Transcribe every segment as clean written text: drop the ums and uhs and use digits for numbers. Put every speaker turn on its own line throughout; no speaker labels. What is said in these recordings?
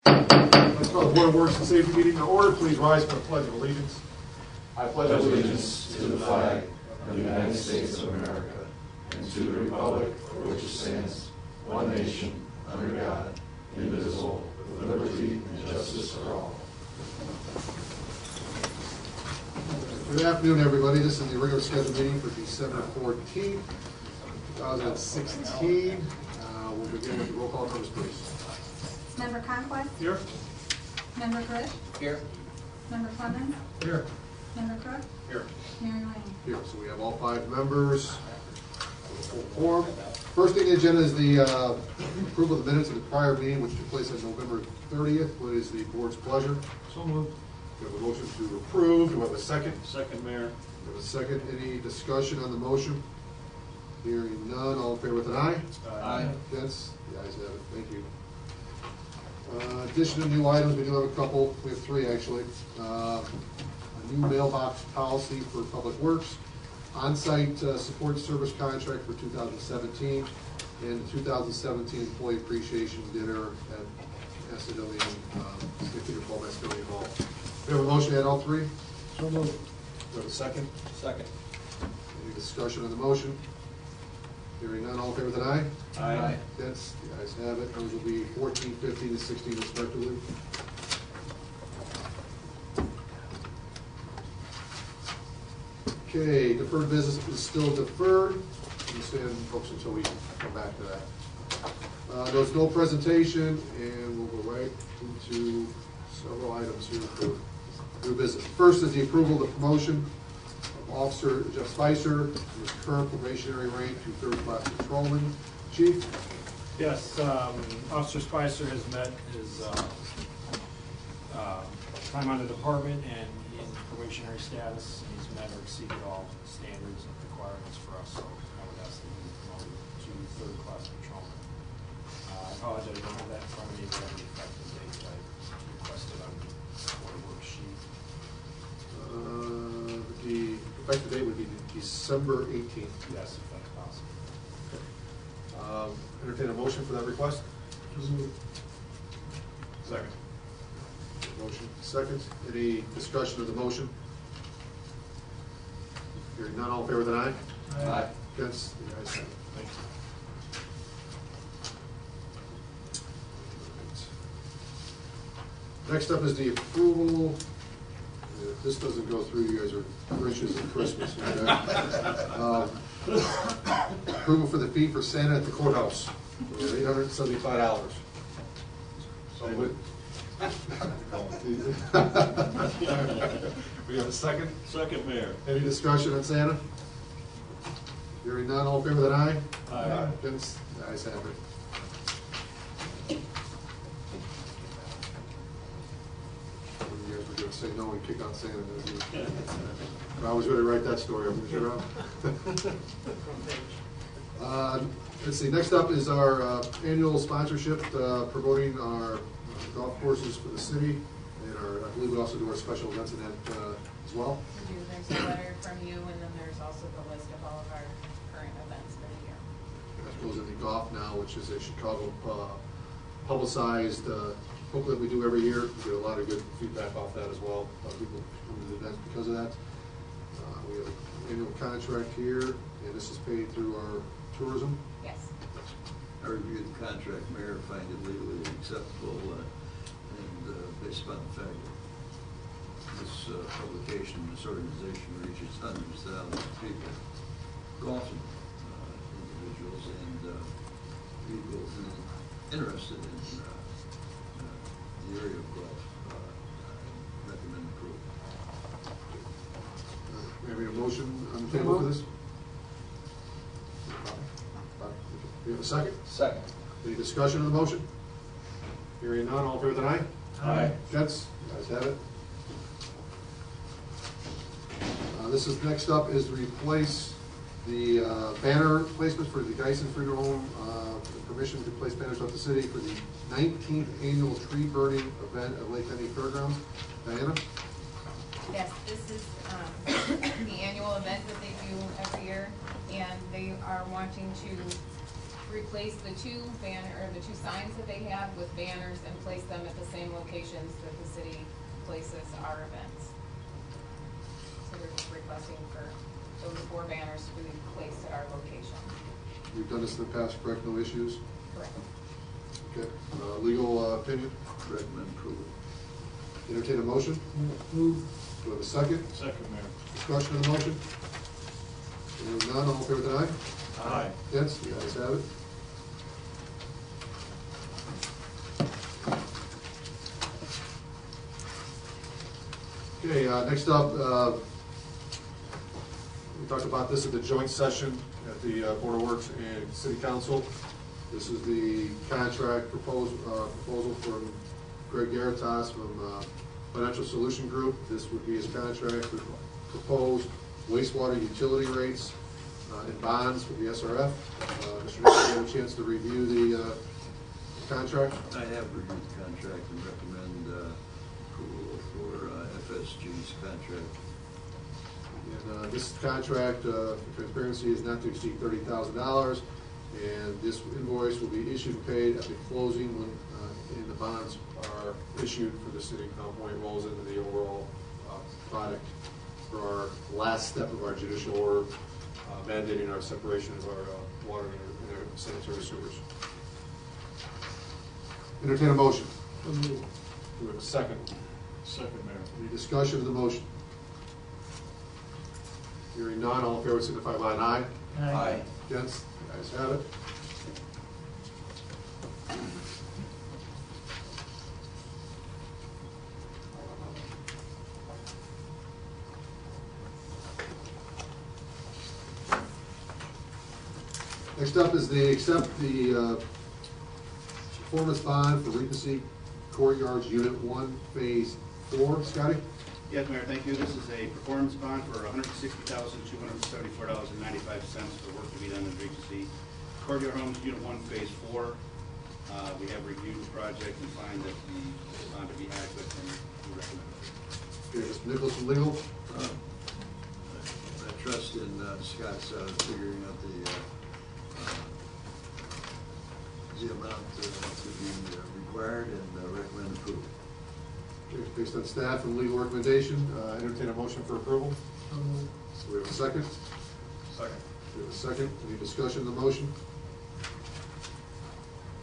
Let's call the Board of Works and Safety meeting to order. Please rise for the Pledge of Allegiance. I pledge
allegiance to the flag of the United States of America and to the republic for which it stands, one nation, under God, indivisible, with liberty and justice for all.
Good afternoon, everybody. This is the regular scheduled meeting for December 14th, 2016. We'll begin with the roll call first, please.
Member Conquest?
Here.
Member Grish?
Here.
Member Clemens?
Here.
Member Crook?
Here.
Mary Lane?
Here. So we have all 5 members. Full quorum. First thing on the agenda is the approval of the minutes of the prior meeting, which took place on November 30th. What is the board's pleasure?
So moved.
We have a motion to approve. Do we have a second?
Second, Mayor.
We have a second. Any discussion on the motion? Hearing none. All in favor with an eye?
Aye.
Against? The ayes have it. Thank you. Addition of new items, we do have a couple. We have 3 actually. A new mailbox policy for Public Works, on-site support service contract for 2017, and the 2017 Employee Appreciation Dinner at Macedonia, 15-12 Macedonia Hall. We have a motion to add all 3?
So moved.
We have a second?
Second.
Any discussion on the motion? Hearing none, all in favor with an eye?
Aye.
Against? The ayes have it. Those will be 14, 15, and 16 respectively. Okay, deferred business is still deferred. You stand, folks, until we come back to that. There's no presentation, and we'll go right into several items here for new business. First is the approval of the promotion of Officer Jeff Spicer from his current probationary rank to 3rd class patrolman. Chief?
Yes, Officer Spicer has met his time on the department and in probationary status. He's met or exceeded all standards and requirements for us, so I would ask that he be promoted to 3rd class patrolman. I apologize, I don't have that in front of me, but I have the effective date that I requested on the board worksheet.
The effective date would be December 18th.
Yes, if that's possible.
Entertain a motion for that request?
Second.
Motion second. Any discussion of the motion? Hearing none, all in favor with an eye?
Aye.
Against? The ayes have it.
Thank you.
Next up is the approval. If this doesn't go through, you guys are gracious at Christmas. Approval for the fee for Santa at the courthouse, for $875.
So moved.
We have a second?
Second, Mayor.
Any discussion on Santa? Hearing none, all in favor with an eye?
Aye.
Against? The ayes have it. You guys were going to say no and kick out Santa. I was going to write that story. I'm sure. Let's see. Next up is our annual sponsorship promoting our golf courses for the city, and I believe we also do our special events in that as well.
We do. There's a letter from you, and then there's also the list of all of our current events for the year.
That goes into golf now, which is a Chicago publicized booklet we do every year. We get a lot of good feedback off that as well. A lot of people come to the events because of that. We have an annual contract here, and this is paid through our tourism.
Yes.
I reviewed the contract, Mayor, find it legally acceptable, and based upon the fact that this publication, this organization reaches hundreds of thousands of people, golfing individuals, and people interested in the area of golf, I recommend approval.
Have we have a motion on the table for this? We have a second?
Second.
Any discussion on the motion? Hearing none, all in favor with an eye?
Aye.
Against? You guys have it. This is, next up is to replace the banner placement for the Geisen Freedom Home, permission to place banners throughout the city for the 19th annual tree burning event at Lake Henry Fairgrounds. Diana?
Yes, this is the annual event that they do every year, and they are wanting to replace the two signs that they have with banners and place them at the same locations that the city places our events. So we're just requesting for those 4 banners to be placed at our location.
We've done this in the past, correct? No issues?
Correct.
Okay. Legal opinion?
Recommend approval.
Entertain a motion?
Move.
Do we have a second?
Second, Mayor.
Discussion on the motion? Hearing none, all in favor, with an aye?
Aye.
Against? The ayes have it. Okay, next up, we talked about this at the joint session at the Board of Works and City Council. This is the contract proposal from Greg Garitas from Financial Solution Group. This would be his contract for proposed wastewater utility rates and bonds with the SRF. Mr. Nichols, you had a chance to review the contract?
I have reviewed the contract and recommend approval for FSG's contract.
And this contract, for transparency, is not to exceed $30,000, and this invoice will be issued and paid at the closing when and the bonds are issued for the city. When it rolls into the overall product for our last step of our judicial order mandating our separation of our water and our sanitary sewers. Entertain a motion. Do we have a second?
Second, Mayor.
Any discussion of the motion? Hearing none, all in favor signify by an aye.
Aye.
Against? The ayes have it. Next up is the accept the performance bond for Regency Courtyards Unit 1, Phase 4. Scotty?
Yes, Mayor, thank you. This is a performance bond for $160,274.95 for work to be done in Regency Courtyard Homes, Unit 1, Phase 4. We have reviewed the project and find that the bond to be adequate, and we recommend it.
Okay, Mr. Nichols from legal.
I trust in Scott's figuring out the amount to be required and recommend approval.
Okay, based on staff and legal recommendation, entertain a motion for approval. Do we have a second?
Second.
We have a second. Any discussion of the motion?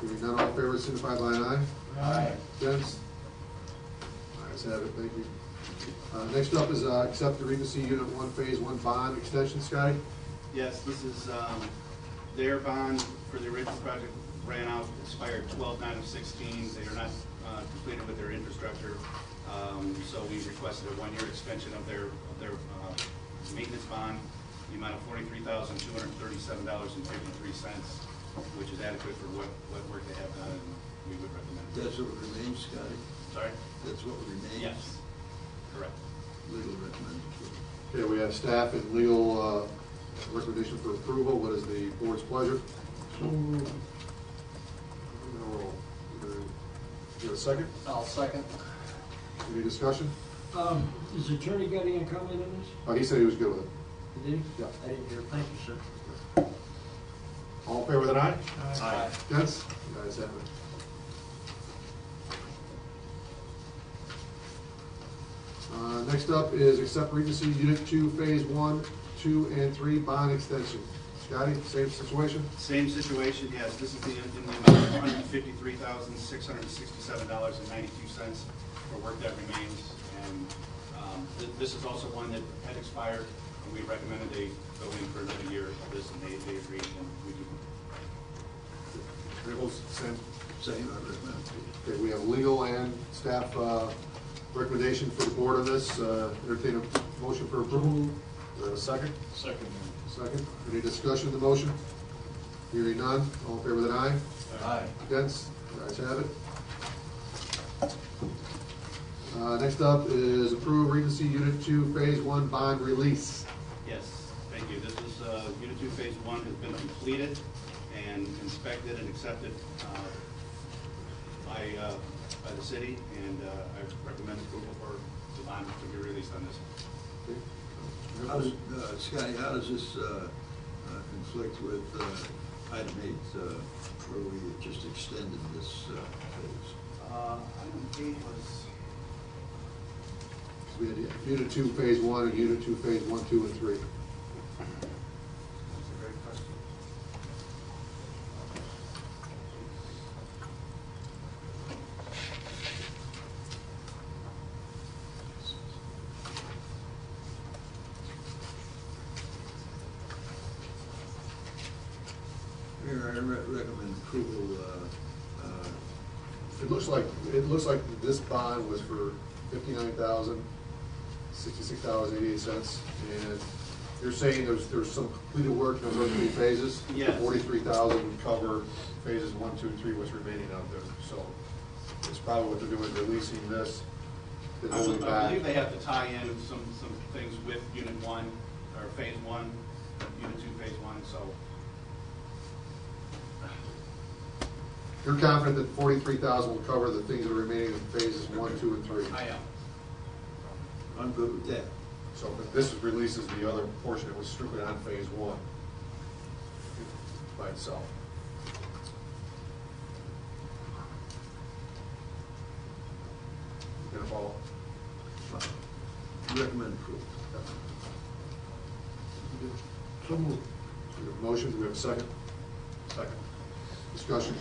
Hearing none, all in favor signify by an aye.
Aye.
Against? Ayes have it, thank you. Next up is accept the Regency Unit 1, Phase 1 bond extension. Scotty?
Yes, this is their bond for the original project ran out, expired 12/9/16. They are not completed with their infrastructure, so we requested a 1-year extension of their maintenance bond, the amount of $43,237.53, which is adequate for what work they have done, and we would recommend it.
That's what remains, Scotty?
Sorry?
That's what remains?
Yes, correct.
Legal recommends approval.
Okay, we have staff and legal recommendation for approval. What is the board's pleasure? You have a second?
I'll second.
Any discussion?
Is the attorney got any comment on this?
Oh, he said he was good with it.
Did he?
Yeah.
I didn't hear. Thank you, sir.
All in favor with an aye?
Aye.
Against? The ayes have it. Next up is accept Regency Unit 2, Phase 1, 2, and 3 bond extension. Scotty, same situation?
Same situation, yes. This is in the amount of $153,667.92 for work that remains. And this is also one that had expired, and we recommended they go in for another year of this, and they agreed, and we do.
Nichols, same?
Same, I recommend approval.
Okay, we have legal and staff recommendation for the board on this. Entertain a motion for approval. Is there a second?
Second, Mayor.
Second. Any discussion of the motion? Hearing none. All in favor with an aye?
Aye.
Against? The ayes have it. Next up is approve Regency Unit 2, Phase 1 bond release.
Yes, thank you. This is, Unit 2, Phase 1 has been completed and inspected and accepted by the city, and I recommend approval for the bond to be released on this.
How does, Scotty, how does this conflict with item 8, where we just extended this phase.
Item 8 was,
We had Unit 2, Phase 1, and Unit 2, Phase 1, 2, and 3.
that's a great question.
Mayor, I recommend approval.
It looks like this bond was for $59,066.88, and you're saying there's some completed work in those 3 phases?
Yes.
43,000 would cover phases 1, 2, and 3, what's remaining out there, so it's probably what they're doing, releasing this, then
I
holding back.
believe they have to tie in some things with Unit 1, or Phase 1, Unit 2, Phase 1, so.
You're confident that 43,000 will cover the things that are remaining in phases 1, 2, and 3?
I am.
I'm good with that.
So but this releases the other portion that was strictly on phase 1 by itself. You gonna follow?
Recommend approval.
So moved.
So we have a motion, do we have a second? Second. Discussion?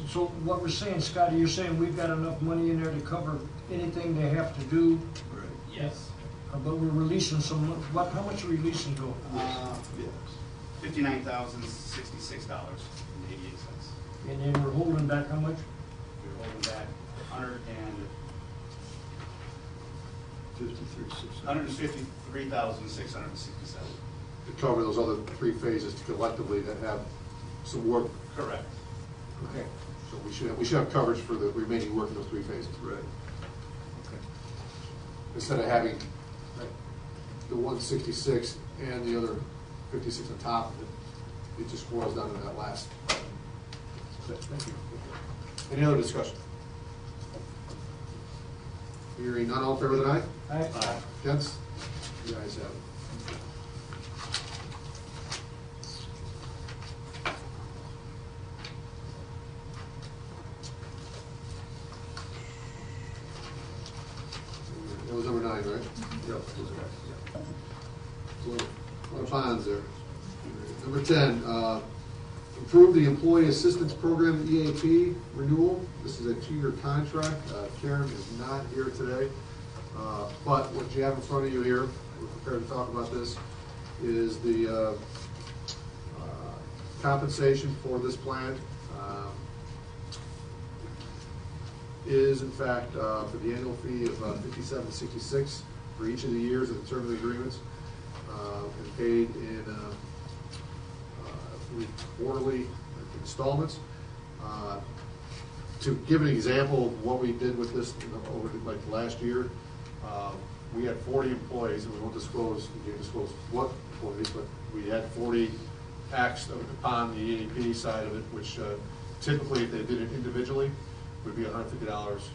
So what we're saying, Scotty, you're saying we've got enough money in there to cover anything they have to do,
Right.
Yes.
but we're releasing some, how much are we releasing to?
Yes.
$59,066.88.
And then we're holding back how much?
We're holding back 153,667.
To cover those other 3 phases collectively that have some work.
Correct.
Okay. So we should have coverage for the remaining work in those 3 phases.
Right.
Okay. Instead of having the 166 and the other 56 on top of it, it just boils down to that last. Thank you. Any other discussion? Hearing none, all in favor, then aye?
Aye.
Against? You guys have it. That was number 9, right?
Yep.
A lot of bonds there. Number 10, approve the Employee Assistance Program, EAP renewal. This is a 2-year contract. Karen is not here today. But what you have in front of you here, we're prepared to talk about this, is the compensation for this plan. Is in fact for the annual fee of $57.66 for each of the years of the term of the agreements, and paid in quarterly installments. To give an example of what we did with this over like last year, we had 40 employees, and we won't disclose, we can't disclose what employees, but we had 40 taxed upon the EAP side of it, which typically if they did it individually would be $150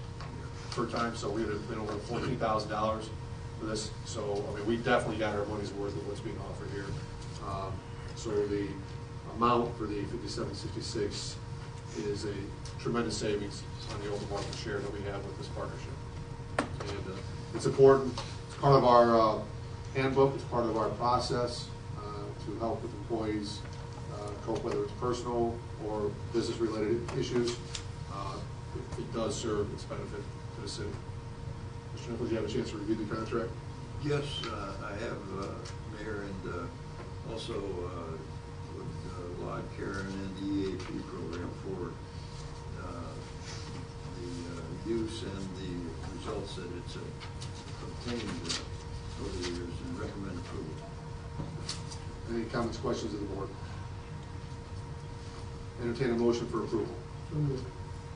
per time, so we would have been over $14,000 for this. So, I mean, we definitely got our money's worth of what's being offered here. So the amount for the $57.66 is a tremendous savings on the open market share that we have with this partnership. And it's important, it's part of our handbook, it's part of our process to help with employees cope, whether it's personal or business-related issues. It does serve its benefit to the city. Mr. Nichols, you have a chance to review the contract?
Yes, I have, Mayor, and also would laud Karen and the EAP program for the use and the results that it's obtained over the years, and recommend approval.
Any comments, questions of the board? Entertain a motion for approval. Do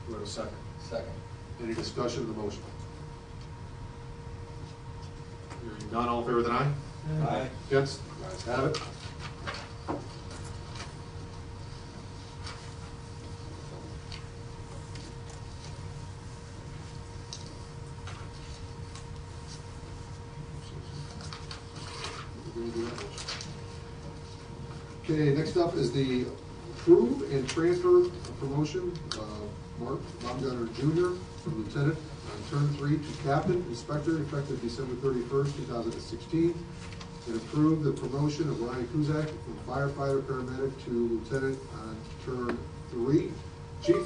we have a second?
Second.
Any discussion of the motion? Hearing none, all in favor, then aye?
Aye.
Against? You guys have it. Okay, next up is the approve and transfer a promotion of Mark Baumgartner Jr. from lieutenant on turn 3 to captain inspector effective December 31st, 2016. And approve the promotion of Ryan Kuzak from firefighter paramedic to lieutenant on turn 3. Chief?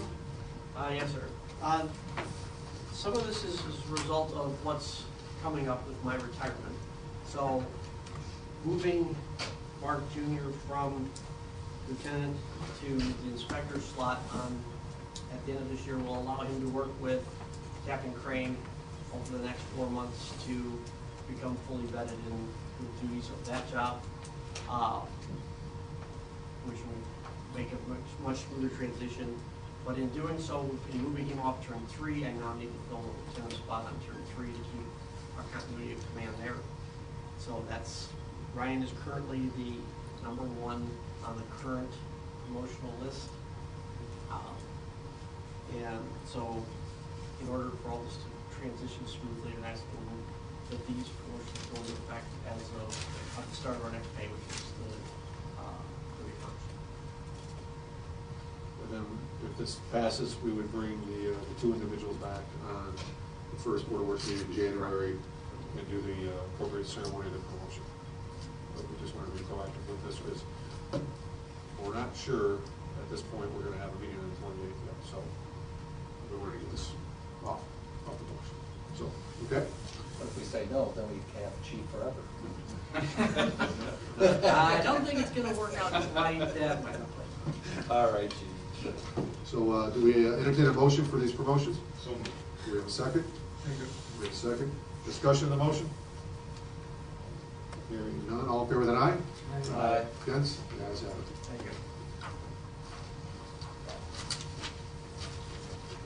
Yes, sir. Some of this is as a result of what's coming up with my retirement. So moving Mark Jr. from lieutenant to the inspector slot at the end of this year will allow him to work with Captain Crane over the next 4 months to become fully vetted in the duties of that job, which will make a much smoother transition. But in doing so, in moving him off turn 3, I now need to fill the lieutenant spot on turn 3 to keep our continuity of command there. So Ryan is currently the #1 on the current promotional list. And so in order for all this to transition smoothly, I'm asking that these promotions go into effect as of at the start of our next pay, which is the 31st.
And then if this passes, we would bring the 2 individuals back on the first Board of Works meeting in January and do the appropriate ceremony of the promotion. But we just want to be proactive with this because we're not sure at this point we're going to have a meeting on the 28th yet. So we want to get this off the books. So, okay?
But if we say no, then we can't have chief forever.
I don't think it's going to work out quite that way.
All right, chief.
So do we entertain a motion for these promotions?
So moved.
Do we have a second? We have a second. Discussion of the motion? Hearing none, all in favor with an aye?
Aye.
Against? The ayes have it.
Thank you.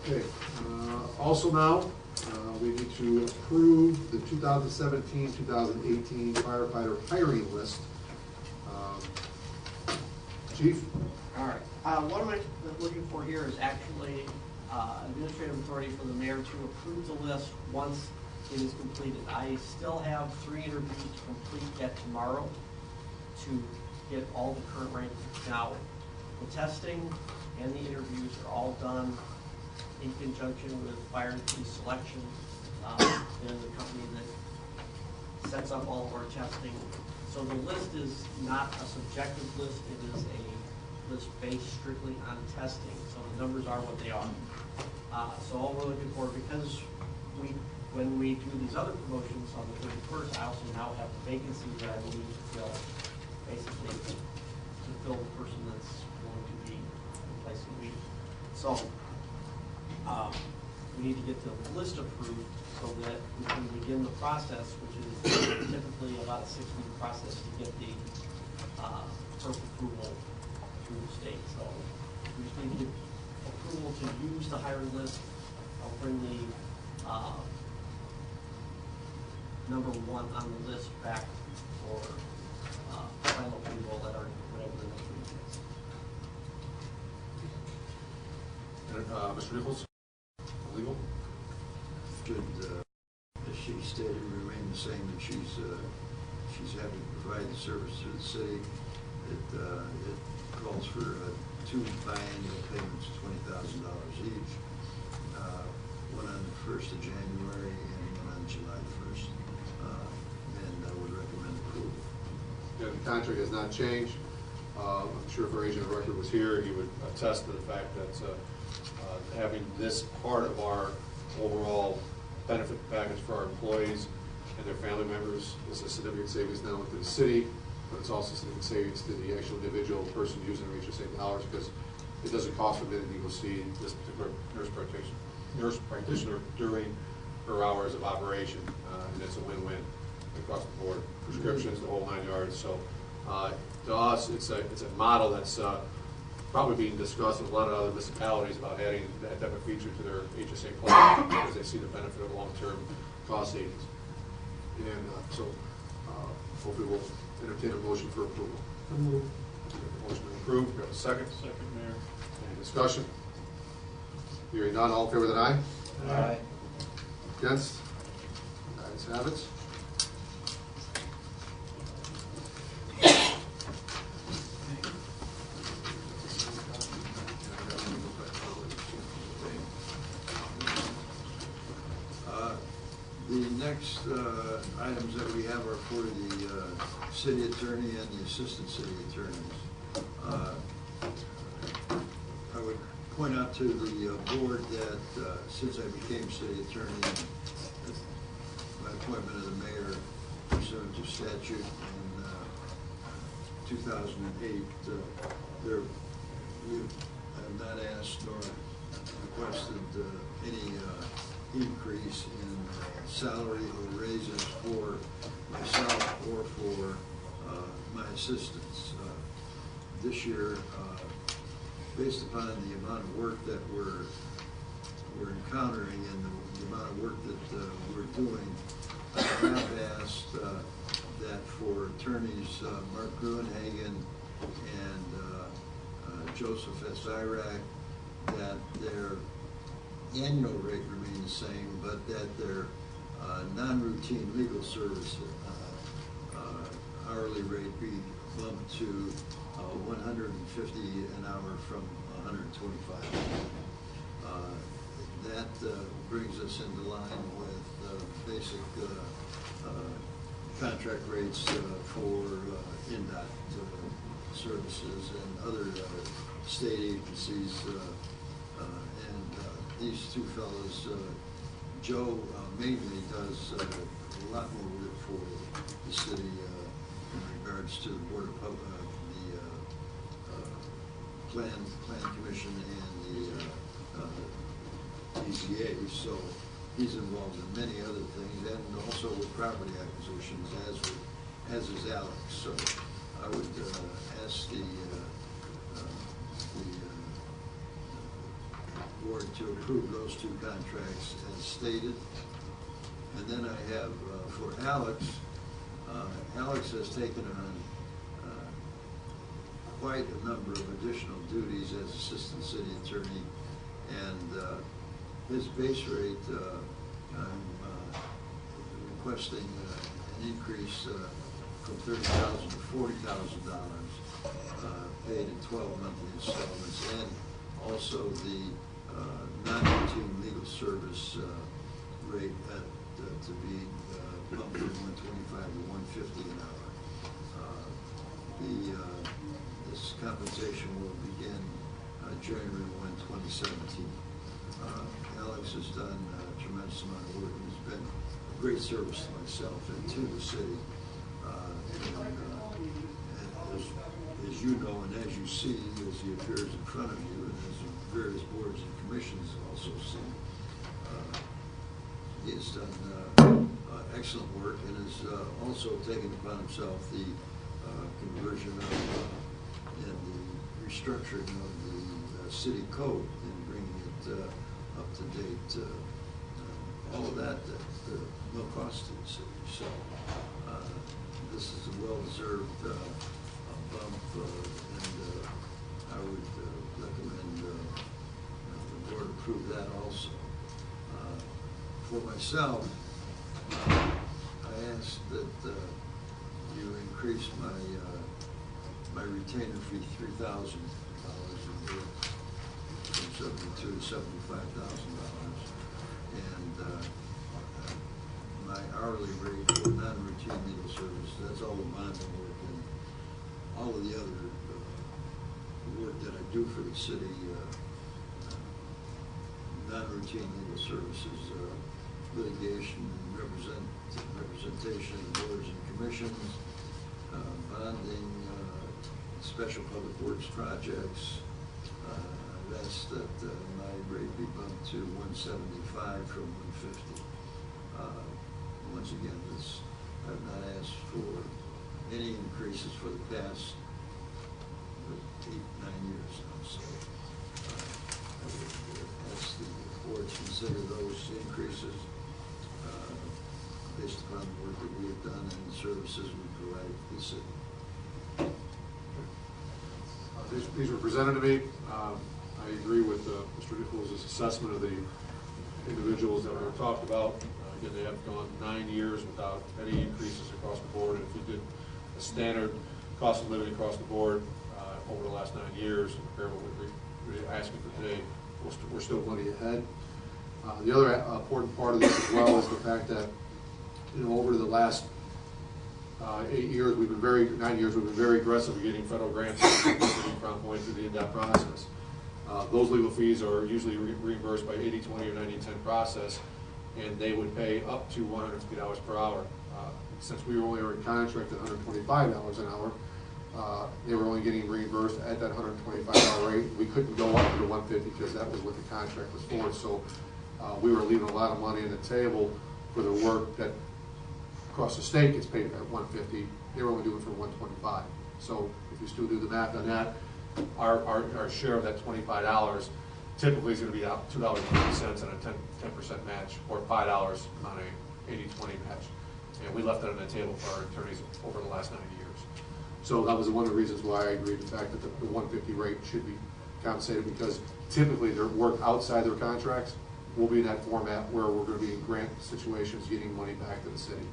Okay, also now, we need to approve the 2017-2018 firefighter hiring list. Chief?
All right. What I'm looking for here is actually administrative authority for the mayor to approve the list once it is completed. I still have 3 interviews to complete yet tomorrow to get all the current rankings. Now, the testing and the interviews are all done in conjunction with fire and police selection and the company that sets up all of our testing. So the list is not a subjective list, it is a list based strictly on testing. So the numbers are what they are. So all we're looking for, because when we do these other promotions on the 31st, I also now have a vacancy that I need to fill, basically to fill the person that's going to be replacing me. So we need to get the list approved so that we can begin the process, which is typically about a 6-week process to get the FERC approval through the state. So we just need to get approval to use the hiring list. I'll bring the #1 on the list back for final approval at our whatever the next meeting is.
And, Mr. Nichols? Legal?
Should, as she stated, remain the same, that she's happy to provide the service to the city. It calls for 2 biannual payments of $20,000 each, one on the 1st of January and one on July 1st, and I would recommend approval.
Yeah, the contract has not changed. I'm sure if our agent of record was here, he would attest to the fact that having this part of our overall benefit package for our employees and their family members is a significant savings not only to the city, but it's also significant savings to the actual individual person using the HSA dollars, because it doesn't cost them anything to go see this particular nurse practitioner during her hours of operation, and it's a win-win across the board. Prescriptions, the whole 9 yards. So to us, it's a model that's probably being discussed with a lot of other municipalities about adding that type of feature to their HSA plan because they see the benefit of long-term cost savings. And so hopefully we'll entertain a motion for approval. Motion approved. We have a second.
Second, Mayor.
Any discussion? Hearing none, all in favor with an aye?
Aye.
Against? Ayes have it.
The next items that we have are for the city attorney and the assistant city attorneys. I would point out to the board that since I became city attorney, my appointment of the mayor pursuant to statute in 2008, we have not asked nor requested any increase in salary or raises for myself or for my assistants. This year, based upon the amount of work that we're encountering and the amount of work that we're doing, I have asked that for attorneys Mark Gruenhagen and Joseph S. Iraq, that their annual rate remain the same, but that their non-routine legal service hourly rate be bumped to $150 an hour from $125. That brings us into line with basic contract rates for INDOT services and other state agencies. These two fellows, Joe mainly does a lot more work for the city in regards to the Board of Public, the Plan Commission and the EPA. So he's involved in many other things, and also with property acquisitions, as is Alex. So I would ask the board to approve those two contracts as stated. And then I have for Alex, Alex has taken on quite a number of additional duties as assistant city attorney, and his base rate, I'm requesting an increase from $30,000 to $40,000 paid in 12 monthly installments, and also the non-routine legal service rate to be bumped from $125 to $150 an hour. This compensation will begin January 1, 2017. Alex has done a tremendous amount of work and has been a great service to myself and to the city. As you know and as you see, as he appears in front of you, and as various boards and commissions also see, he has done excellent work and has also taken upon himself the conversion of and the restructuring of the city code and bringing it up to date. All of that at no cost to the city. So this is a well-deserved bump, and I would recommend the board approve that also. For myself, I asked that you increase my retainer fee $3,000 a year, from $72,000 to $75,000, and my hourly rate for non-routine legal service, that's all the bonding work and all of the other work that I do for the city, non-routine legal services, litigation, representation of boards and commissions, bonding, special public works projects. I've asked that my rate be bumped to $175 from $150. Once again, I've not asked for any increases for the past 8-9 years now. So I would ask the board to consider those increases based upon the work that we have done and the services we provide to the city.
These were presented to me. I agree with Mr. Nichols' assessment of the individuals that were talked about. Again, they have gone 9 years without any increases across the board. And if we did a standard cost of living across the board over the last 9 years, and compare what we're asking for today, we're still money ahead. The other important part of this as well is the fact that, you know, over the last 9 years, we've been very aggressive in getting federal grants from going through the in-depth process. Those legal fees are usually reimbursed by 80/20 or 90/10 process, and they would pay up to $150 per hour. Since we were only in contract at $125 an hour, they were only getting reimbursed at that $125 rate. We couldn't go up to $150 because that was what the contract was for. So we were leaving a lot of money on the table for the work that across the state gets paid at $150. They were only doing it for $125. So if you still do the math on that, our share of that $25 typically is going to be out $2.50 on a 10% match, or $5 on a 80/20 match. And we left that on the table for our attorneys over the last 90 years. So that was one of the reasons why I agreed with the fact that the 150 rate should be compensated, because typically their work outside their contracts will be in that format where we're going to be in grant situations getting money back to the city.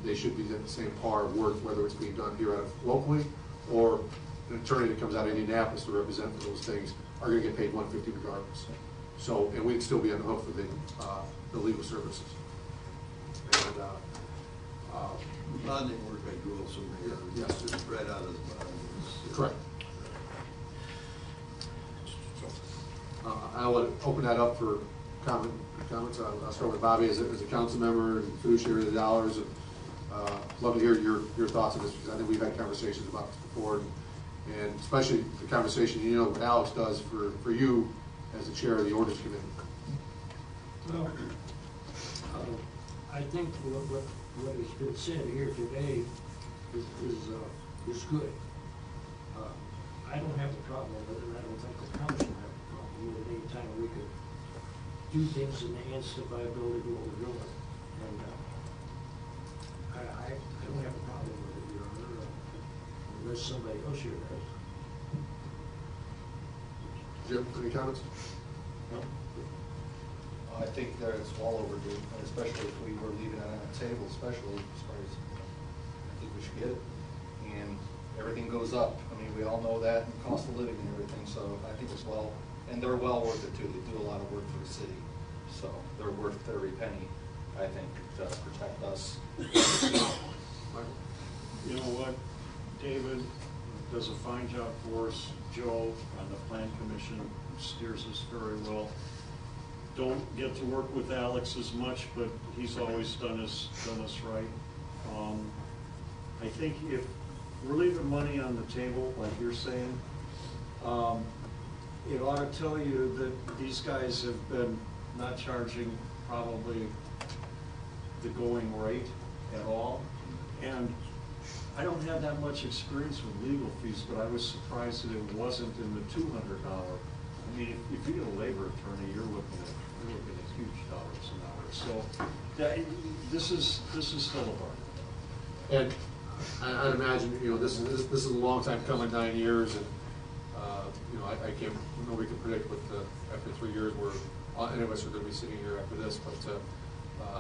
They should be at the same par of work, whether it's being done here out of locally, or an attorney that comes out of Indianapolis to represent for those things are going to get paid $150 regardless. So, and we'd still be on the hook for the legal services. And,
Bonding work I do also, Mayor,
yes,
just right out of the bond.
correct. I will open that up for comments. I'll start with Bobby as a council member and fiduciary of the dollars. And love to hear your thoughts on this, because I think we've had conversations about this before, and especially the conversation, you know, what Alex does for you as the chair of the ordinance committee.
Well, I think what has been said here today is good. I don't have a problem with it, and I don't think the council have a problem with it. Anytime we could do things enhance the viability of what we're doing. And I don't have a problem with it, Your Honor, unless somebody else here does.
Jim, any comments?
No?
I think that it's well overdue, and especially if we were leaving it on the table, especially as far as, I think we should get it. And everything goes up. I mean, we all know that, and cost of living and everything, so I think it's well, and they're well worth it too. They do a lot of work for the city, so they're worth every penny, I think, to protect us.
You know what, David does a fine job for us. Joe on the plan commission steers us very well. Don't get to work with Alex as much, but he's always done us right. I think if we're leaving money on the table, like you're saying, it ought to tell you that these guys have been not charging probably the going rate at all. And I don't have that much experience with legal fees, but I was surprised that it wasn't in the $200. I mean, if you get a labor attorney, you're looking at huge dollars an hour. So this is still a bargain.
And I'd imagine, you know, this is a long time coming, 9 years, and you know, I can't, nobody can predict what after 3 years any of us are going to be sitting here after this. But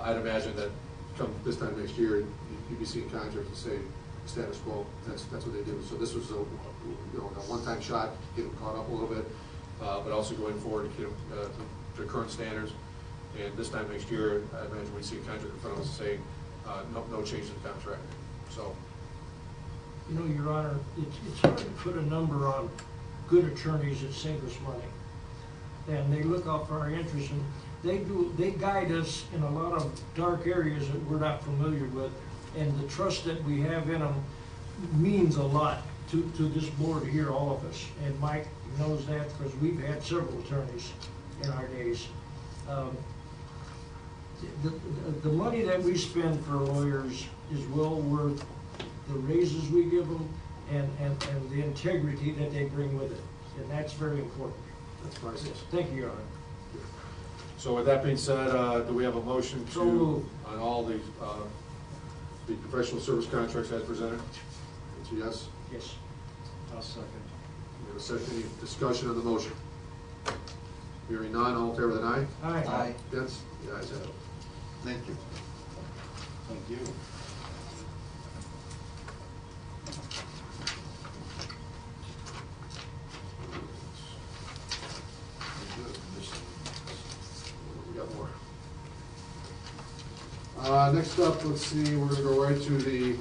I'd imagine that come this time next year, you'd be seeing contracts that say status quo. That's what they do. So this was a one-time shot, get them caught up a little bit, but also going forward to get them to current standards. And this time next year, I imagine we'd see a contract in front of us saying no change in the contract. So,
You know, Your Honor, it's hard to put a number on good attorneys that save us money. And they look out for our interests, and they guide us in a lot of dark areas that we're not familiar with. And the trust that we have in them means a lot to this board here, all of us. And Mike knows that because we've had several attorneys in our days. The money that we spend for lawyers is well worth the raises we give them and the integrity that they bring with it. And that's very important.
that's priceless.
Thank you, Your Honor.
So with that being said, do we have a motion
So moved.
on all the professional service contracts as presented? It's a yes.
Yes.
I'll second.
We have a second. Any discussion on the motion? Hearing none, all in favor with an aye?
Aye.
Against? The ayes have it.
Thank you.
Thank you.
Next up, let's see, we're gonna go right to the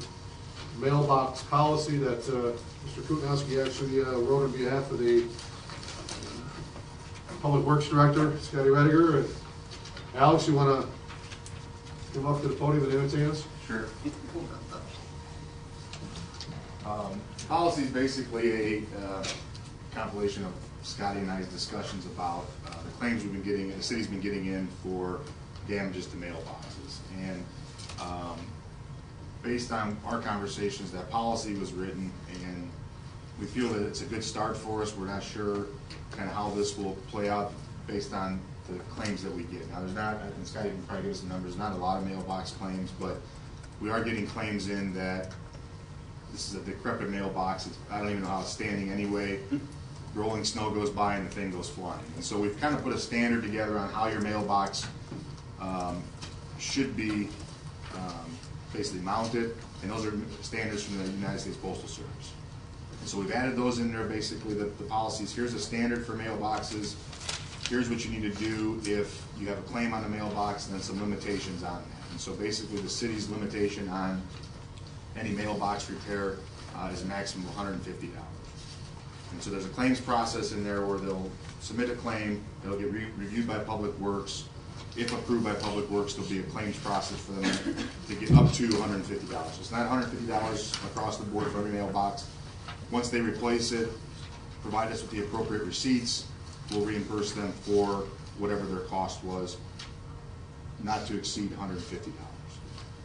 mailbox policy that Mr. Kutnowski actually wrote on behalf of the Public Works Director, Scotty Rediger. And Alex, you wanna come up to the podium and entertain us?
Sure. Policy is basically a compilation of Scotty and I's discussions about the claims we've been getting, the city's been getting in for damages to mailboxes. And based on our conversations, that policy was written, and we feel that it's a good start for us. We're not sure kind of how this will play out based on the claims that we get. Now, there's not, I think Scotty can probably give us the numbers, not a lot of mailbox claims, but we are getting claims in that this is a decrepit mailbox. I don't even know how it's standing anyway. Rolling snow goes by and the thing goes flying. And so we've kind of put a standard together on how your mailbox should be basically mounted, and those are standards from the United States Postal Service. And so we've added those in there, basically the policies. Here's a standard for mailboxes. Here's what you need to do if you have a claim on the mailbox, and then some limitations on that. And so basically the city's limitation on any mailbox repair is a maximum of $150. And so there's a claims process in there where they'll submit a claim, it'll get reviewed by Public Works. If approved by Public Works, there'll be a claims process for them to get up to $150. So it's not $150 across the board for every mailbox. Once they replace it, provide us with the appropriate receipts, we'll reimburse them for whatever their cost was, not to exceed $150.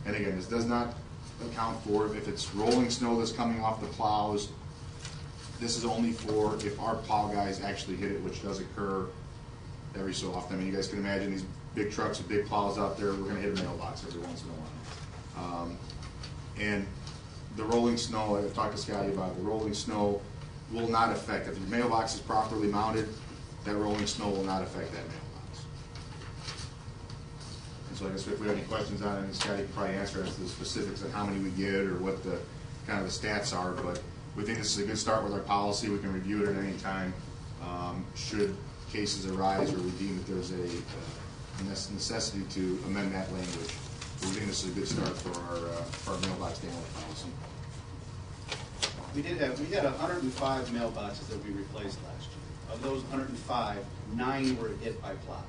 And again, this does not account for if it's rolling snow that's coming off the plows. This is only for if our plow guys actually hit it, which does occur every so often. I mean, you guys can imagine these big trucks with big plows out there, we're gonna hit a mailbox every once in a while. And the rolling snow, I've talked to Scotty about it, the rolling snow will not affect, if your mailbox is properly mounted, that rolling snow will not affect that mailbox. And so I guess if we have any questions on it, Scotty can probably answer us the specifics on how many we get or what the kind of the stats are, but we think this is a good start with our policy. We can review it at any time. Should cases arise or we deem that there's a necessity to amend that language, we think this is a good start for our mailbox damage policy.
We had 105 mailboxes that we replaced last year. Of those 105, 9 were hit by plows.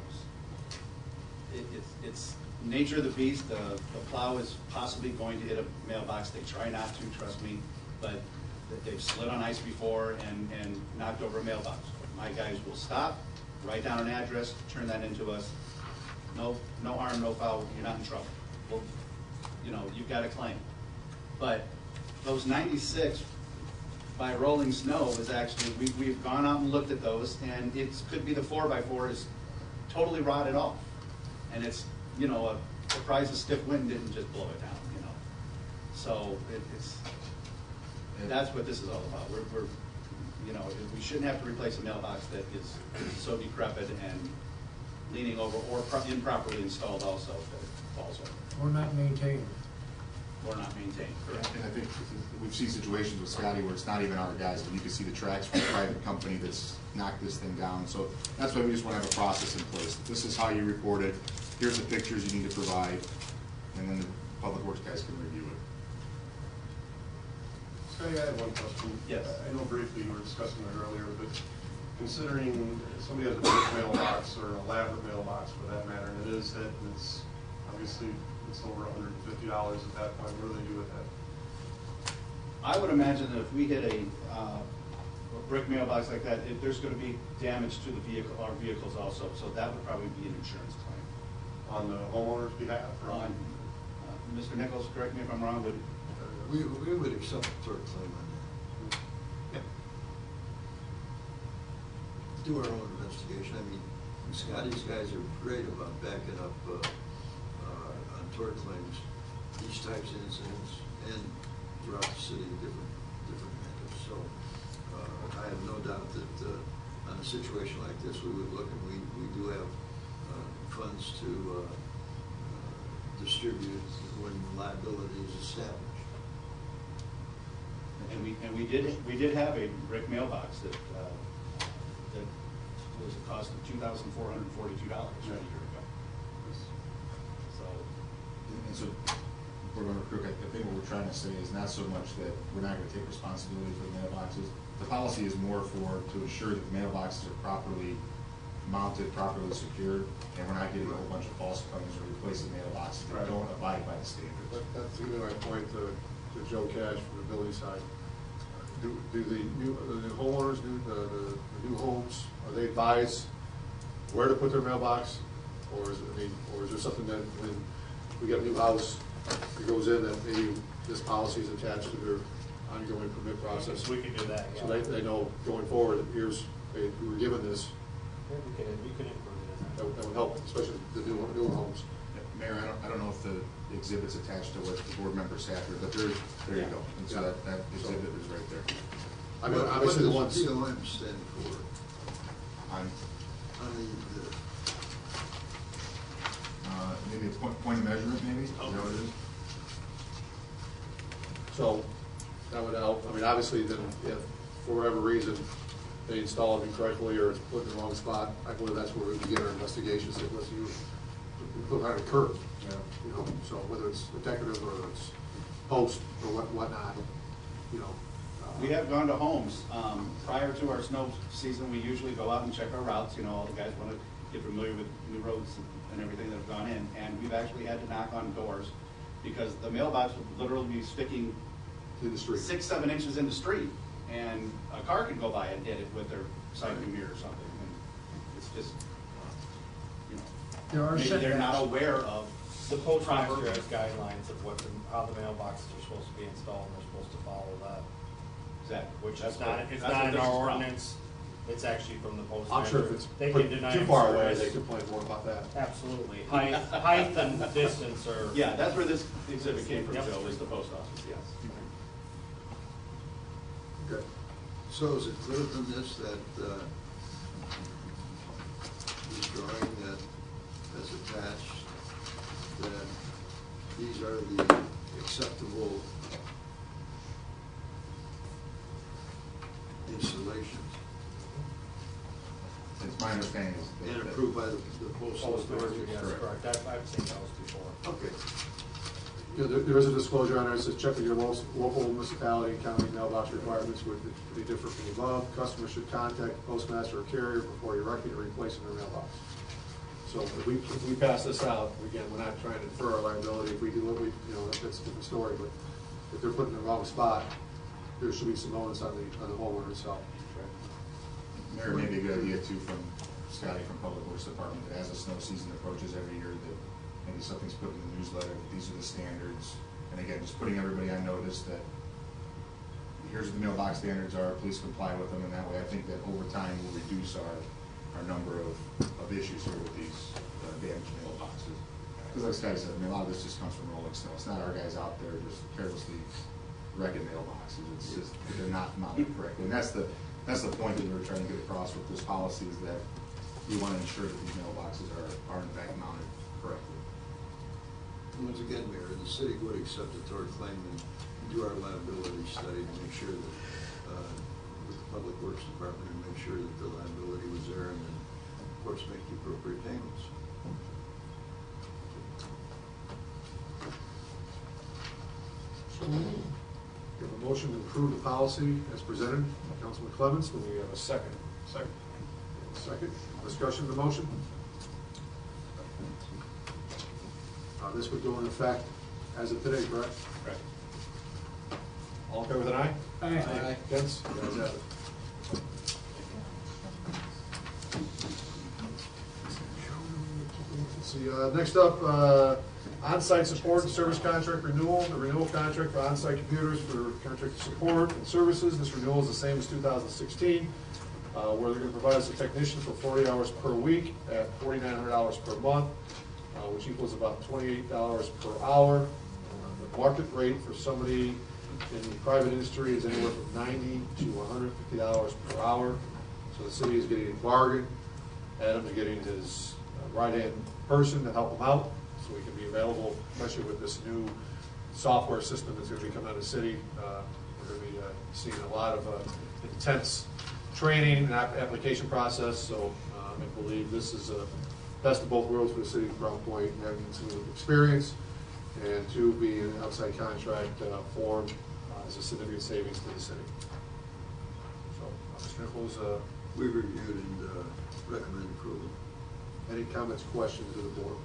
It's nature of the beast. The plow is possibly going to hit a mailbox. They try not to, trust me, but they've slid on ice before and knocked over a mailbox. My guys will stop, write down an address, turn that into us. No harm, no foul, you're not in trouble. Well, you've got a claim. But those 96 by rolling snow is actually, we've gone out and looked at those, and it could be the 4x4 is totally rotted off. And it's, a surprise a stiff wind didn't just blow it down, So that's what this is all about. We're we shouldn't have to replace a mailbox that is so decrepit and leaning over or improperly installed also if it falls over.
Or not maintained.
Or not maintained, correct.
And I think we've seen situations with Scotty where it's not even our guys, but you can see the tracks from a private company that's knocked this thing down. So that's why we just want to have a process in place. This is how you report it. Here's the pictures you need to provide, and then the Public Works guys can review it.
Scotty, I have one question.
Yes.
I know briefly you were discussing it earlier, but considering somebody has a big mailbox or an elaborate mailbox for that matter, and it is hit, and it's obviously it's over $150 at that point, what do they do with that?
I would imagine that if we hit a brick mailbox like that, there's going to be damage to the vehicle, our vehicles also, so that would probably be an insurance claim.
On the homeowner's behalf?
Mr. Nichols, correct me if I'm wrong,
We would accept a tort claim on that. Do our own investigation. I mean, Scotty's guys are great about backing up on tort claims, these types of incidents, and throughout the city, different matters. So I have no doubt that on a situation like this, we would look, and we do have funds to distribute when liability is established.
And we did have a brick mailbox that was a cost of $2,442 a year ago. So
to say is not so much that we're not gonna take responsibility for the mailboxes. The policy is more to ensure that the mailboxes are properly mounted, properly secured, and we're not getting a whole bunch of false claims or replacing mailboxes that
Right.
don't abide by the standards.
That's gonna be my point to Joe Cash from the building side. Do the homeowners, the new homes, are they advised where to put their mailbox? Or is there something that when we get a new house, it goes in that maybe this policy is attached to their ongoing permit process?
We can do that, yeah.
So they know going forward, here's, we were given this,
Yeah, we can include it in
that would help, especially the newer homes.
Mayor, I don't know if the exhibit's attached to what the board members have here, but there you go. And so
Yeah.
that exhibit is right there.
I mean, obviously the ones.
What does BOM stand for?
On,
The
maybe a point of measurement, maybe? Is that what it is?
So that would help. I mean, obviously, then if for whatever reason they install it incorrectly or it's put in the wrong spot, I believe that's where we begin our investigations. Unless you put it on a curb, you know, so whether it's decorative or it's post or whatnot, you know.
We have gone to homes. Prior to our snow season, we usually go out and check our routes. You know, all the guys want to get familiar with new roads and everything that have gone in. And we've actually had to knock on doors because the mailbox would literally be sticking
in the street,
6-7 inches in the street. And a car could go by and hit it with their side view mirror or something. And it's just, you know,
There are
maybe they're not
setbacks.
aware of
The postmaster has guidelines of how the mailboxes are supposed to be installed, and they're supposed to follow that.
Exactly.
Which
That's
is not,
what-
it's
that's
not
what
in
this
our
is from.
ordinance, it's actually from the postmaster.
I'm sure if it's
They
put
can deny
too
them
far away,
service.
they complain more about that.
Absolutely, height and distance are.
Yeah, that's where this exhibit came from,
Yep.
Joe, is the post office, yes.
Okay.
So is it clear from this that this drawing that's attached, that these are the acceptable installations
It's my understanding is that.
and approved by the postal
Postmaster,
authority?
yes, correct, I've seen those before.
Okay.
You know, there is a disclosure on there, it says check with your local municipality and county mailbox requirements would be different from the above. Customers should contact the postmaster or carrier before erecting or replacing their mailbox. So if we pass this out, again, we're not trying to infer our liability. If we do what we, you know, that's a different story, but if they're put in the wrong spot, there should be some onus on the homeowner itself.
Mayor, maybe a good idea too from Scotty from Public Works Department, that as the snow season approaches every year, that maybe something's put in the newsletter, that these are the standards. And again, just putting everybody on notice that here's what the mailbox standards are, please comply with them, and that way I think that over time we'll reduce our number of issues here with these damaged mailboxes. Because like Scotty said, I mean, a lot of this just comes from rolling snow. It's not our guys out there just carelessly wrecking mailboxes. It's just, they're not mounted correctly. And that's the point that we're trying to get across with this policy, is that we want to ensure that these mailboxes are in fact mounted correctly.
Once again, Mayor, the city would accept a tort claim and do our liability study to make sure that, with the Public Works Department, and make sure that the liability was there, and then, of course, make the appropriate payments.
So we have a motion to approve the policy as presented by Councilman Clements. Do we have a second? Second. Second. Discussion of the motion? This would go into effect as of today, correct?
Correct.
All in favor with an aye?
Aye.
Against? The ayes have it. Let's see, next up, on-site support and service contract renewal. The renewal contract for on-site computers for contract support and services. This renewal is the same as 2016, where they're going to provide us a technician for 40 hours per week at $4,900 per month, which equals about $28 per hour. The market rate for somebody in the private industry is anywhere from $90 to $150 per hour. So the city is getting a bargain. Adam's getting his right-hand person to help him out, so he can be available, especially with this new software system that's going to be coming out of the city. We're going to be seeing a lot of intense training and application process, so I believe this is best of both worlds for the city of Crown Point, having some experience and two, be an outside contract form as a significant savings to the city. So, Mr. Nichols,
We reviewed and recommend approval.
any comments, questions of the board?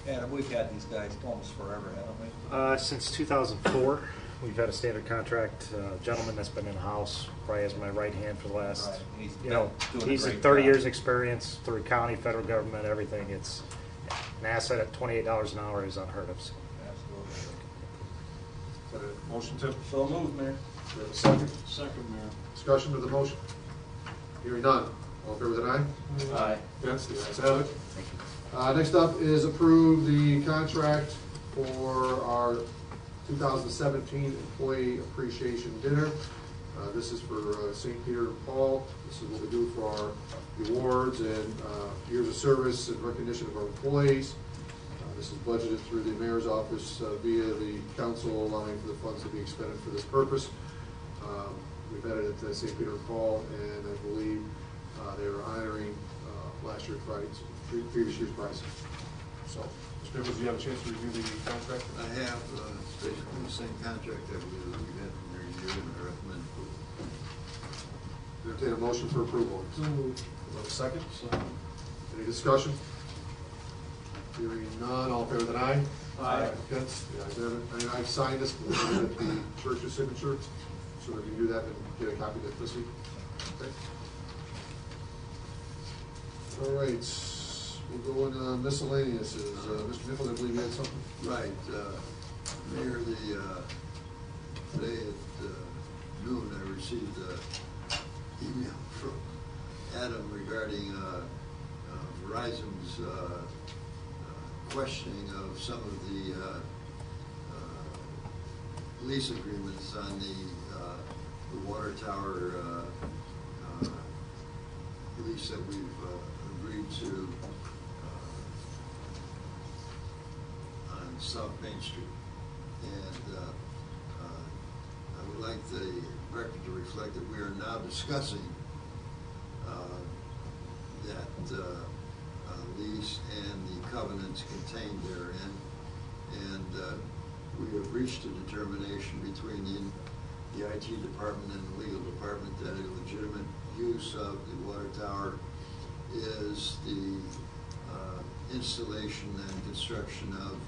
Adam, we've had these guys almost forever, haven't we?
Since 2004, we've had a standard contract. Gentleman that's been in-house, probably as my right hand for the last,
Right. He's
you know,
doing a
he's
great
30
job.
years experience through county, federal government, everything. It's an asset at $28 an hour is unheard of. So.
Absolutely.
Is that a motion, Tim?
So moved, Mayor.
Do we have a second?
Second, Mayor.
Discussion of the motion? Hearing none. All in favor with an aye?
Aye.
Against? The ayes have it. Next up is approve the contract for our 2017 Employee Appreciation Dinner. This is for St. Peter and Paul. This is what we do for our awards and years of service and recognition of our employees. This is budgeted through the mayor's office via the council, allowing for the funds to be expended for this purpose. We've had it at St. Peter and Paul, and I believe they are honoring last year's price, previous year's prices. So, Mr. Nichols, do you have a chance to review the contract?
I have, it's basically the same contract that we had from their review, and I recommend approval.
Entertain a motion for approval. Do we have a second? Any discussion? Hearing none, all in favor with an aye?
Aye.
Against? The ayes have it. And I've signed this with the church's signature, so we can do that and get a copy of it this week. Okay. All right, we'll go in miscellaneous. Mr. Nichols, I believe you had something?
Right, Mayor, today at noon, I received an email from Adam regarding Verizon's questioning of some of the lease agreements on the water tower lease that we've agreed to on South Main Street. And I would like the record to reflect that we are now discussing that lease and the covenants contained therein. And we have reached a determination between the IT department and the legal department that a legitimate use of the water tower is the installation and construction of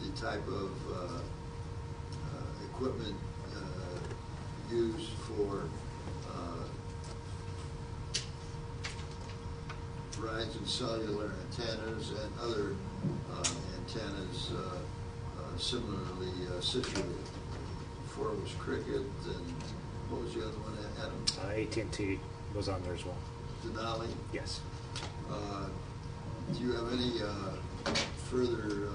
the type of equipment used for Verizon cellular antennas and other antennas similarly situated. Before it was Cricket, and what was the other one, Adam?
AT&T was on there as well.
Denali?
Yes.
Do you have any further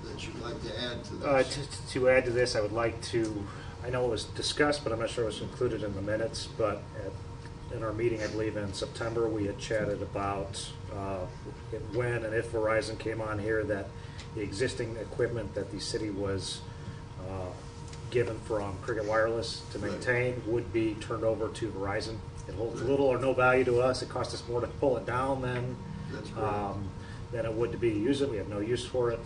that you'd like to add to this?
To add to this, I would like to, I know it was discussed, but I'm not sure it was included in the minutes, but in our meeting, I believe in September, we had chatted about when and if Verizon came on here, that the existing equipment that the city was given from Cricket Wireless to maintain would be turned over to Verizon. It holds little or no value to us. It costs us more to pull it down than it would to be to use it. We have no use for it.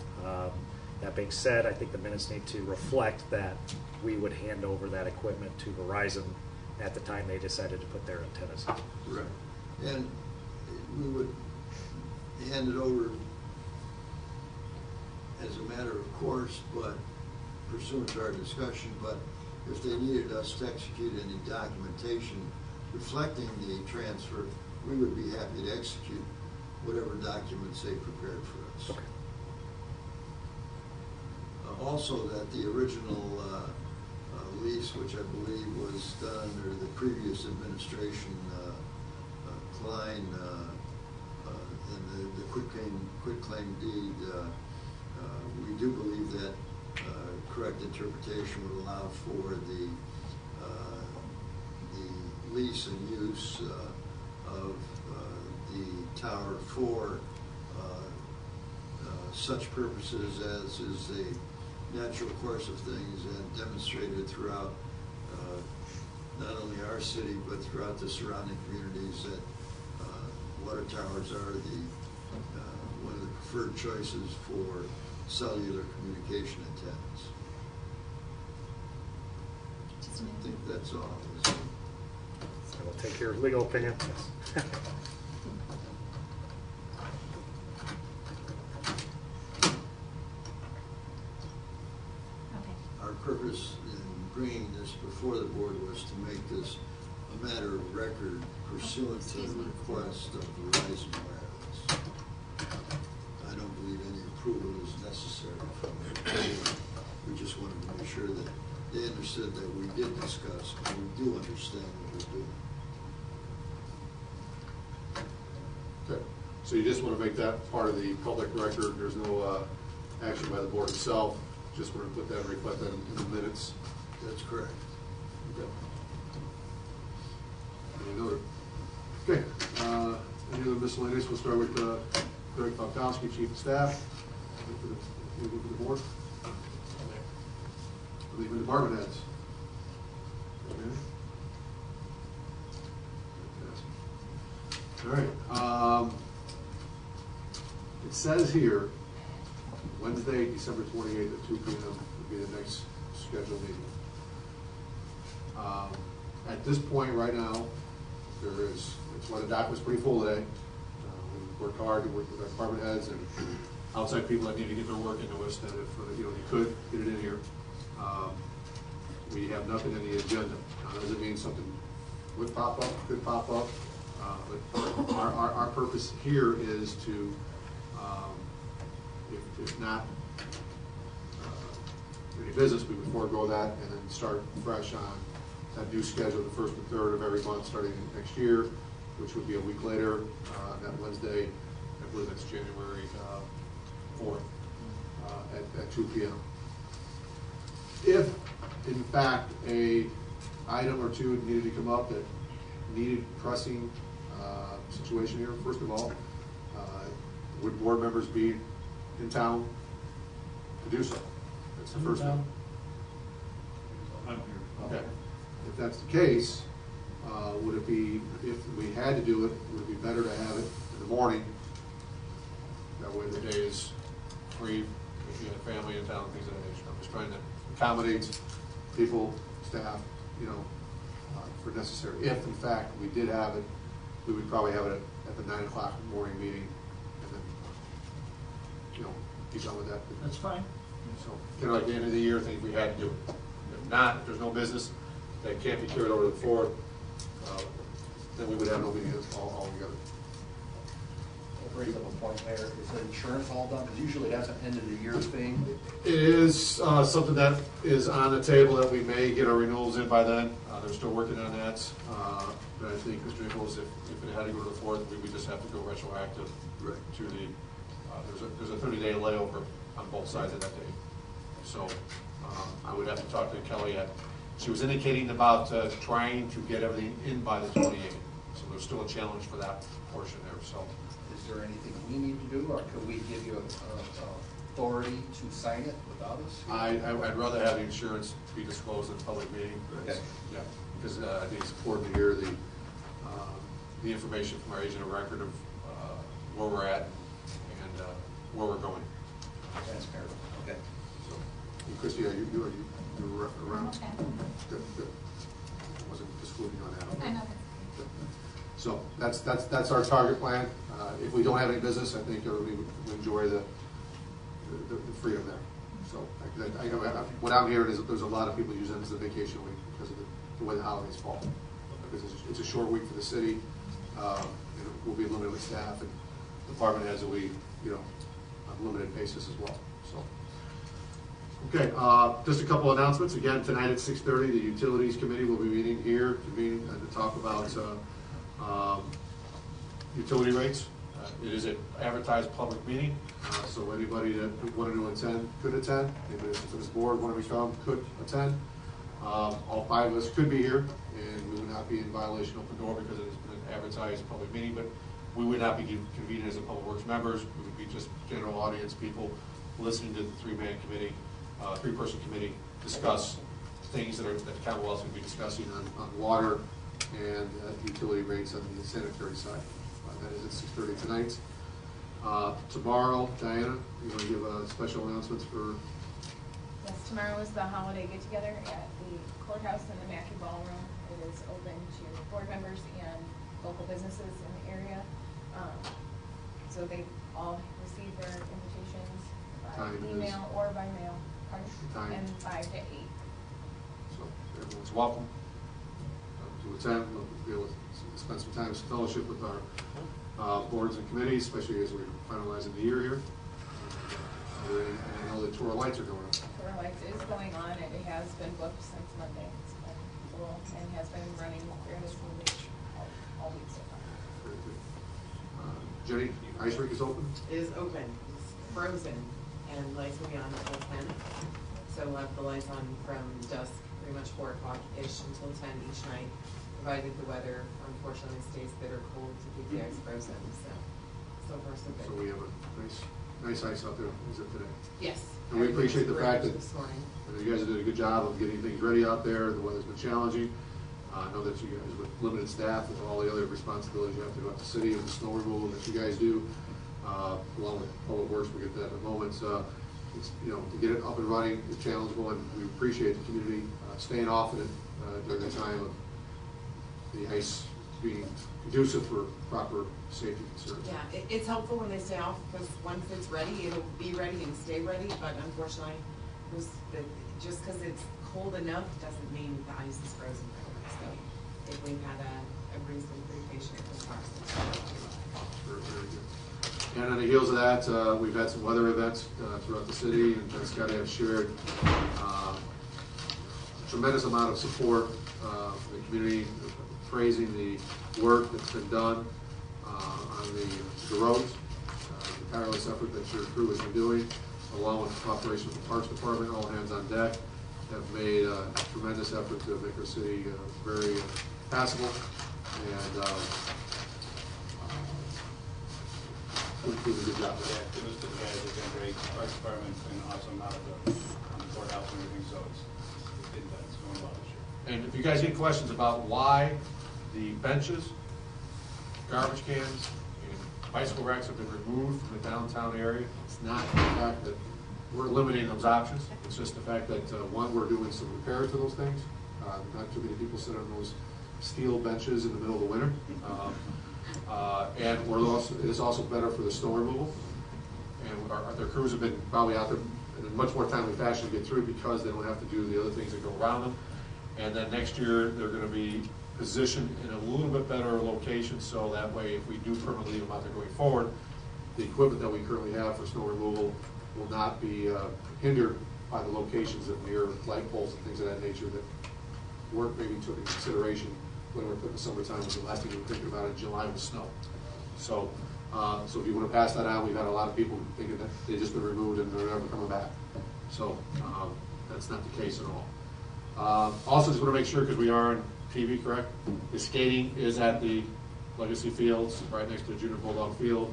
That being said, I think the minutes need to reflect that we would hand over that equipment to Verizon at the time they decided to put their antennas in.
Right. And we would hand it over as a matter of course, but pursuant to our discussion, but if they needed us to execute any documentation reflecting the transfer, we would be happy to execute whatever documents they prepared for us.
Okay.
Also, that the original lease, which I believe was done under the previous administration, Klein, and the quitclaim deed, we do believe that correct interpretation would allow for the lease and use of the tower for such purposes as is the natural course of things and demonstrated throughout not only our city but throughout the surrounding communities that water towers are the one of the preferred choices for cellular communication antennas. I think that's all.
So we'll take your legal opinion.
Our purpose in bringing this before the board was to make this a matter of record pursuant to the request of Verizon Wireless. I don't believe any approval is necessary from the board. We just wanted to make sure that they understood that we did discuss, and we do understand what we're doing.
Okay, so you just want to make that part of the public record. There's no action by the board itself. Just want to put that, reflect that in the minutes.
That's correct.
Okay. Okay, any other miscellaneous? We'll start with Greg Falkowski, Chief of Staff. For the board. Leaving department heads. Okay. All right. It says here, Wednesday, December 28th at 2 p.m. will be the next scheduled meeting. At this point right now, it's why the dock was pretty full today. We worked hard to work with our department heads and outside people that need to get their work into us, that if you could get it in here. We have nothing in the agenda. Now, doesn't mean something would pop up, could pop up, but our purpose here is to, if not any business, we would forego that and then start fresh on that new schedule, the first and third of every month starting next year, which would be a week later, that Wednesday, I believe that's January 4th, at 2 p.m. If, in fact, a item or two needed to come up that needed pressing situation here, first of all, would board members be in town to do so? That's the first thing.
I'm here.
Okay. If that's the case, would it be, if we had to do it, would it be better to have it in the morning? That way the day is free, if you have family in town, things of that nature. I'm just trying to accommodate people, staff, for necessary. If in fact we did have it, we would probably have it at the 9 o'clock morning meeting, and then, be done with that.
That's fine.
So, kind of like the end of the year thing, we had to do it. If not, if there's no business that can't be carried over to the 4th, then we would have no meetings all together.
That brings up a point, Mayor. Is the insurance all done? Because usually that's an end of the year thing.
It is something that is on the table that we may get our renewals in by then. They're still working on that. But I think, Mr. Nichols, if it had to go to the 4th, we would just have to go retroactive to the, there's a 30-day layover on both sides of that day. So I would have to talk to Kelly. She was indicating about trying to get everything in by the 28th. So there's still a challenge for that portion there. So,
is there anything we need to do, or could we give you authority to sign it without us?
I'd rather have the insurance be disclosed in a public meeting.
Okay.
Yeah, because I think it's important to hear the information from our agent of record of where we're at and where we're going.
Transparent. Okay.
So, and Christie, you're around?
Okay.
Good. I wasn't excluding you on that.
I know.
Good. So that's our target plan. If we don't have any business, I think we would enjoy the freedom there. So I know what I'm hearing is that there's a lot of people using it as a vacation week because of the way the holidays fall. Because it's a short week for the city. We'll be limited with staff and department heads, and we, on a limited basis as well. So. Okay, just a couple announcements. Again, tonight at 6:30, the Utilities Committee will be meeting here to talk about utility rates. It is an advertised public meeting, so anybody that wanted to attend could attend. Anybody that's on this board wanted to come could attend. All 5 of us could be here, and we would not be in violation of open door because it has been an advertised public meeting, but we would not be convened as a Public Works members. We would be just general audience people listening to the three-person committee discuss things that Commonwealth's going to be discussing on water and utility rates on the sanitary side. That is at 6:30 tonight. Tomorrow, Diana, you want to give special announcements for?
Yes, tomorrow is the holiday get-together at the courthouse in the Mackey Ballroom. It is open to board members and local businesses in the area. So they all receive their invitations by
Time is-
email or by mail.
Time.
And 5 to 8.
So everyone's welcome to attend. We'll be able to spend some time, some fellowship with our boards and committees, especially as we're finalizing the year here. And I know the tour of lights are going on.
Tour Lights is going on, and it has been booked since Monday. It's been full and has been running fairly smoothly all week so far.
Very good. Jenny, ice rink is open?
It is open, it's frozen, and lights will be on until 10. So we'll have the lights on from dusk, pretty much 4 o'clock-ish until 10 each night, provided the weather unfortunately stays bitter cold to keep the ice frozen, so far so good.
So we have a nice ice out there, is it today?
Yes.
And we appreciate the fact that
This morning.
you guys are doing a good job of getting things ready out there. The weather's been challenging. I know that you guys with limited staff with all the other responsibilities you have to do at the city and the snow removal that you guys do, along with public works, we'll get that in a moment. It's, to get it up and running is challengeable, and we appreciate the community staying off of it during the time of the ice being conducive for proper safety concerns.
Yeah, it's helpful when they stay off, because once it's ready, it'll be ready and stay ready, but unfortunately, just because it's cold enough doesn't mean the ice is frozen right away. So if we've had everybody's been pretty patient as far as
Very, very good. And on the heels of that, we've had some weather events throughout the city, and Scott and I have shared a tremendous amount of support from the community, praising the work that's been done on the roads, the tireless effort that your crew has been doing, along with the cooperation with the Parks Department. All hands on deck have made a tremendous effort to make our city very passable, and we're doing a good job.
Yeah, kudos to the guys, they've been great. Parks Department's been awesome out of the courthouse and everything, so it's going well this year.
And if you guys get questions about why the benches, garbage cans, and bicycle racks have been removed from the downtown area, it's not the fact that we're eliminating those options. It's just the fact that, one, we're doing some repair to those things. Not too many people sit on those steel benches in the middle of the winter. And it is also better for the snow removal. And their crews have been probably out there in a much more timely fashion to get through, because they don't have to do the other things that go around them. And then next year, they're going to be positioned in a little bit better location, so that way, if we do permanently leave them out there going forward, the equipment that we currently have for snow removal will not be hindered by the locations of near light poles and things of that nature that weren't maybe took into consideration when we were putting the summertime, was the last thing we were thinking about in July with snow. So, so if you want to pass that on, we've had a lot of people thinking that they've just been removed and they're never coming back. So that's not the case at all. Also, just want to make sure, because we are on TV, correct? The skating is at the Legacy Fields, right next to Junior Bulldog Field.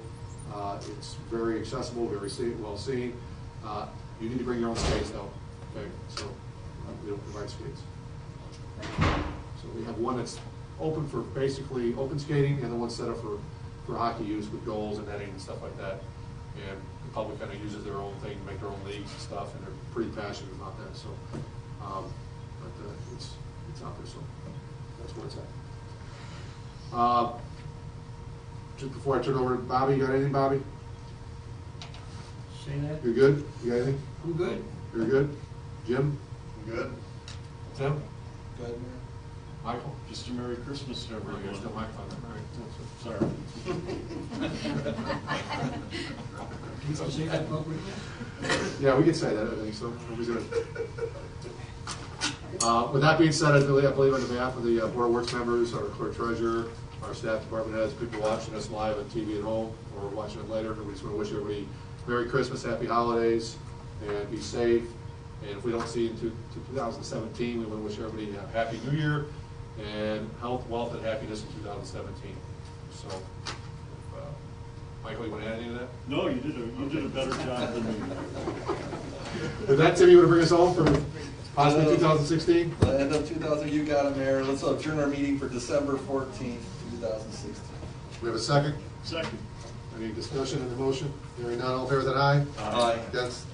It's very accessible, very well seen. You need to bring your own skates, though. Okay, so we don't provide skates. So we have one that's open for basically open skating, and the one set up for hockey use with goals and netting and stuff like that. And the public kind of uses their own thing to make their own leagues and stuff, and they're pretty passionate about that. So, but it's out there, so that's where it's at. Just before I turn over to Bobby, you got anything, Bobby?
Say that?
You're good? You got anything?
I'm good.
You're good? Jim?
Good.
Tim?
Good.
Michael?
Just a Merry Christmas to everyone.
You're still Michael.
Sorry.
You can say that publicly?
Yeah, we can say that, I think so. Nobody's gonna. With that being said, I believe on behalf of the Board of Works members, our clerk treasurer, our staff department heads, people watching us live on TV at home or watching it later, we just want to wish everybody Merry Christmas, Happy Holidays, and be safe. And if we don't see you into 2017, we want to wish everybody a Happy New Year and health, wealth, and happiness in 2017. So, Michael, you want to add anything to that?
No, you did a better job than me.
With that, Tim, you want to bring us home for possibly 2016?
The end of 2000, you got it, Mayor. Let's adjourn our meeting for December 14th, 2016.
We have a second?
Second.
Any discussion on the motion? Hearing none, all in favor, then aye?
Aye.
Against?